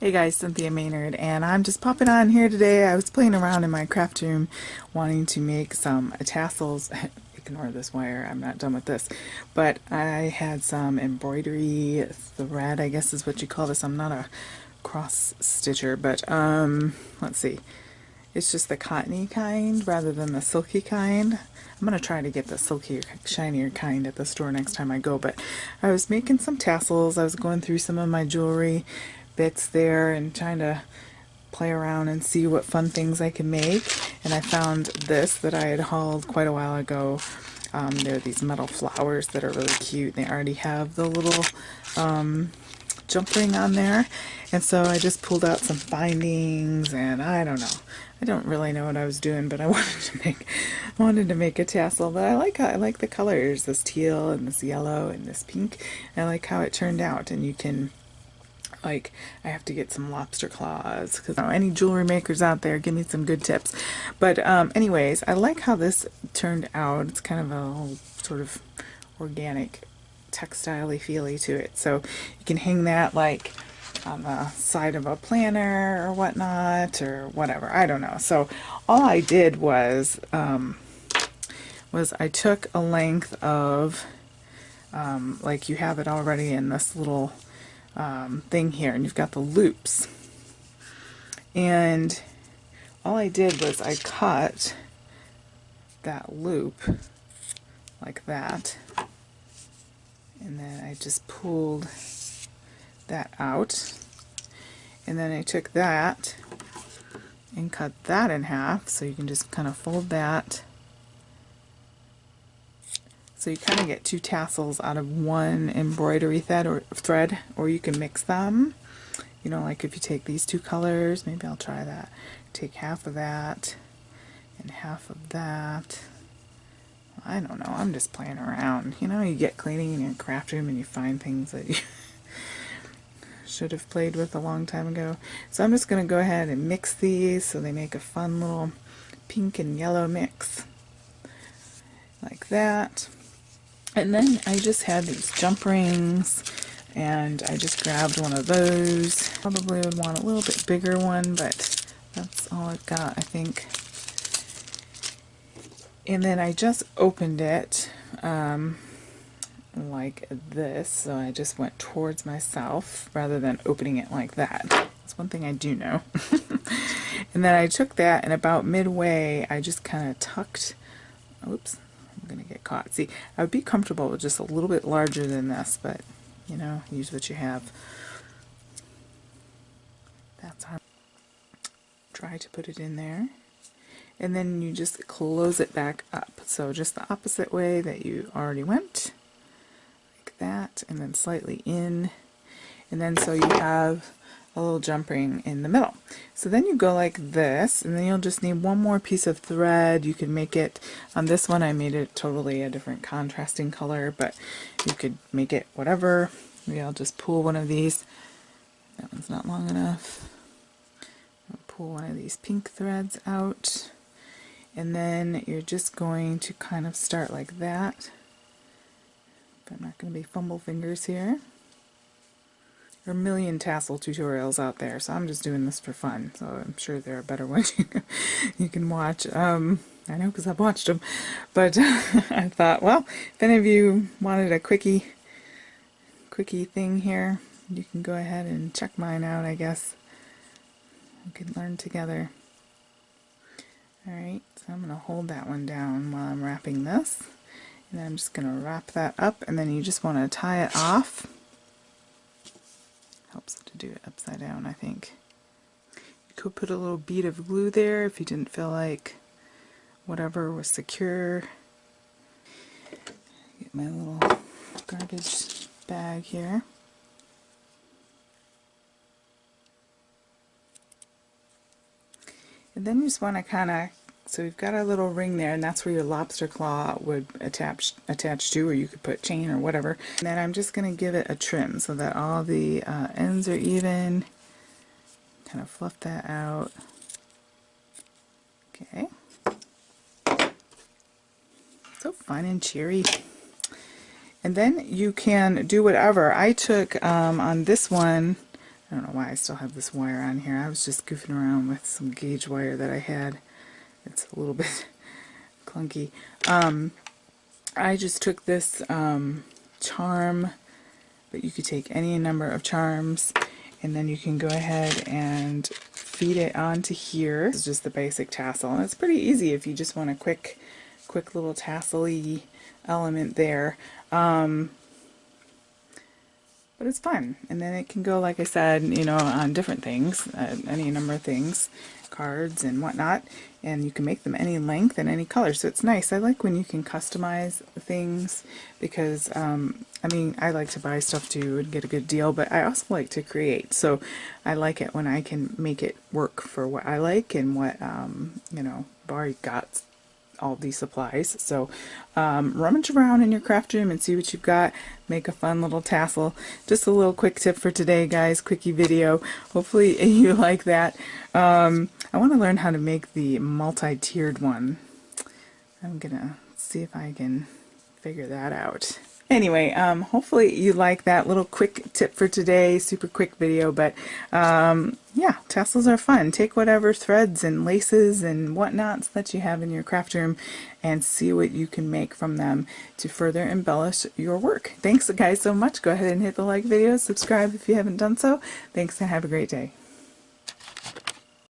Hey guys, Cynthia Maynard, and I'm just popping on here today. I was playing around in my craft room wanting to make some tassels. Ignore this wire, I'm not done with this. But I had some embroidery thread, I guess is what you call this. I'm not a cross stitcher, but let's see. It's just the cottony kind rather than the silky kind. I'm going to try to get the silkier, shinier kind at the store next time I go, but I was making some tassels. I was going through some of my jewelry bits there and trying to play around and see what fun things I could make. And I found this that I had hauled quite a while ago. There are these metal flowers that are really cute. They already have the little jump ring on there, and so I just pulled out some bindings, and I don't know. I don't really know what I was doing, but I wanted to make a tassel. But I like the colors, this teal and this yellow and this pink. I like how it turned out, and you can, like, I have to get some lobster claws because any jewelry makers out there, give me some good tips. But anyways, I like how this turned out. It's kind of a whole sort of organic, textile-y feely to it. So you can hang that like on the side of a planner or whatnot or whatever. I don't know. So all I did was I took a length of like you have it already in this little thing here, and you've got the loops, and all I did was I cut that loop like that, and then I just pulled that out, and then I took that and cut that in half, so you can just kind of fold that. So you kind of get two tassels out of one embroidery thread, or you can mix them. You know, like if you take these two colors, maybe I'll try that. Take half of that and half of that. I don't know, I'm just playing around. You know, you get cleaning in your craft room and you find things that you should have played with a long time ago. So I'm just going to go ahead and mix these so they make a fun little pink and yellow mix. Like that. And then I just had these jump rings, and I just grabbed one of those. Probably would want a little bit bigger one, but that's all I've got, I think. And then I just opened it like this, so I just went towards myself rather than opening it like that. That's one thing I do know. And then I took that, and about midway I just kind of tucked, oops, I'm gonna get caught. See, I would be comfortable with just a little bit larger than this, but you know, use what you have. That's how. Try to put it in there, and then you just close it back up. So just the opposite way that you already went, like that, and then slightly in, and then so you have a little jump ring in the middle. So then you go like this, and then you'll just need one more piece of thread. You can make it, on this one I made it totally a different contrasting color, but you could make it whatever. Maybe I'll just pull one of these. That one's not long enough. I'll pull one of these pink threads out, and then you're just going to kind of start like that. But I'm not going to be fumble fingers here. There are a million tassel tutorials out there, so I'm just doing this for fun. So I'm sure there are better ones you can watch. I know because I've watched them. But I thought, well, if any of you wanted a quickie thing here, you can go ahead and check mine out, I guess. We could learn together. Alright, so I'm going to hold that one down while I'm wrapping this. And then I'm just going to wrap that up, and then you just want to tie it off. Helps to do it upside down, I think. You could put a little bead of glue there if you didn't feel like whatever was secure. Get my little garbage bag here. And then you just want to kind of, so we've got our little ring there, and that's where your lobster claw would attach to, or you could put chain or whatever. And then I'm just going to give it a trim so that all the ends are even. Kind of fluff that out. Okay. So fun and cheery. And then you can do whatever. I took on this one, I don't know why I still have this wire on here. I was just goofing around with some gauge wire that I had. It's a little bit clunky. I just took this charm, but you could take any number of charms, and then you can go ahead and feed it onto here. It's just the basic tassel, and it's pretty easy if you just want a quick little tassel-y element there. But it's fun, and then it can go, like I said, you know, on different things, any number of things, cards and whatnot, and you can make them any length and any color, so it's nice. I like when you can customize things, because I mean, I like to buy stuff too and get a good deal, but I also like to create, so I like it when I can make it work for what I like and what you know, I've already got all these supplies. So rummage around in your craft room and see what you've got. Make a fun little tassel. Just a little quick tip for today, guys. Quickie video. Hopefully you like that. I want to learn how to make the multi-tiered one. I'm gonna see if I can figure that out. Anyway, hopefully you like that little quick tip for today, super quick video, but yeah, tassels are fun. Take whatever threads and laces and whatnots that you have in your craft room and see what you can make from them to further embellish your work. Thanks guys so much. Go ahead and hit the like video, subscribe if you haven't done so. Thanks and have a great day.